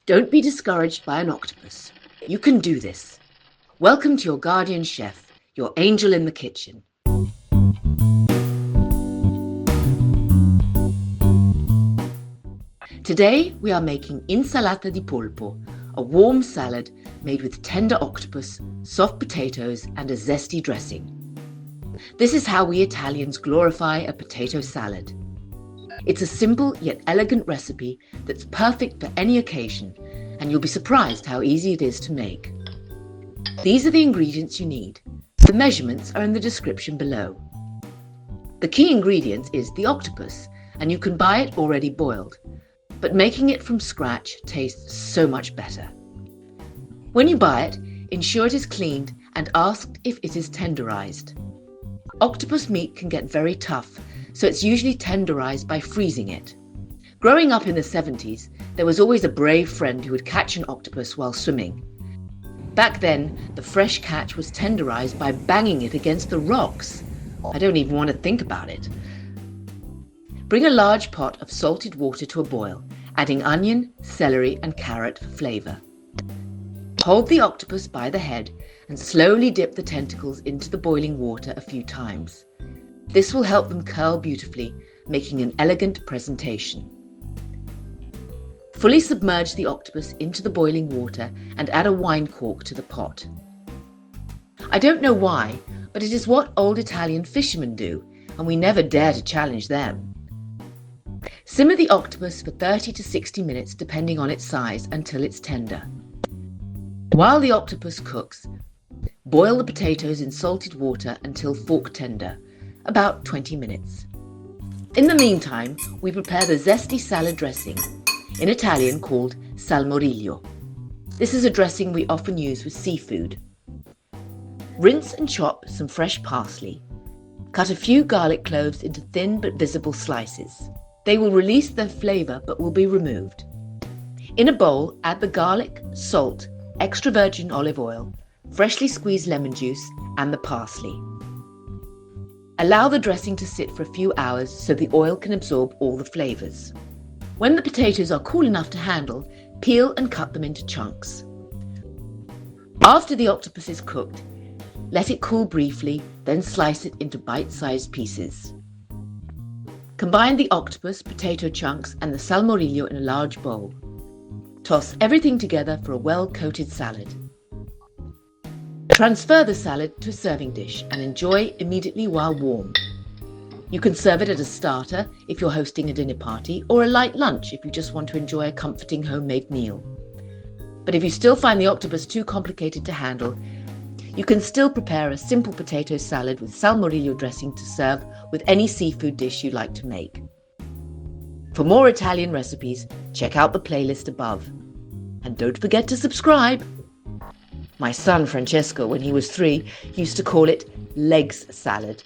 Don't be discouraged by an octopus. You can do this. Welcome to your guardian chef, your angel in the kitchen. Today we are making Insalata di Polpo, a warm salad made with tender octopus, soft potatoes and a zesty dressing. This is how we Italians glorify a potato salad. It's a simple yet elegant recipe that's perfect for any occasion, and you'll be surprised how easy it is to make. These are the ingredients you need. The measurements are in the description below. The key ingredient is the octopus, and you can buy it already boiled, but making it from scratch tastes so much better. When you buy it, ensure it is cleaned and asked if it is tenderized. Octopus meat can get very tough, so it's usually tenderized by freezing it. Growing up in the 70s, there was always a brave friend who would catch an octopus while swimming. Back then, the fresh catch was tenderized by banging it against the rocks. I don't even want to think about it. Bring a large pot of salted water to a boil, adding onion, celery and carrot for flavor. Hold the octopus by the head and slowly dip the tentacles into the boiling water a few times. This will help them curl beautifully, making an elegant presentation. Fully submerge the octopus into the boiling water and add a wine cork to the pot. I don't know why, but it is what old Italian fishermen do, and we never dare to challenge them. Simmer the octopus for 30 to 60 minutes depending on its size until it's tender. While the octopus cooks, boil the potatoes in salted water until fork tender, about 20 minutes. In the meantime, we prepare the zesty salad dressing, in Italian called salmoriglio. This is a dressing we often use with seafood. Rinse and chop some fresh parsley. Cut a few garlic cloves into thin but visible slices. They will release their flavour but will be removed. In a bowl, add the garlic, salt, extra virgin olive oil, freshly squeezed lemon juice and the parsley. Allow the dressing to sit for a few hours so the oil can absorb all the flavours. When the potatoes are cool enough to handle, peel and cut them into chunks. After the octopus is cooked, let it cool briefly, then slice it into bite-sized pieces. Combine the octopus, potato chunks and the salmoriglio in a large bowl. Toss everything together for a well-coated salad. Transfer the salad to a serving dish and enjoy immediately while warm. You can serve it as a starter if you're hosting a dinner party, or a light lunch if you just want to enjoy a comforting homemade meal. But if you still find the octopus too complicated to handle, you can still prepare a simple potato salad with salmoriglio dressing to serve with any seafood dish you like to make. For more Italian recipes, check out the playlist above. And don't forget to subscribe! My son Francesco, when he was 3, used to call it legs salad.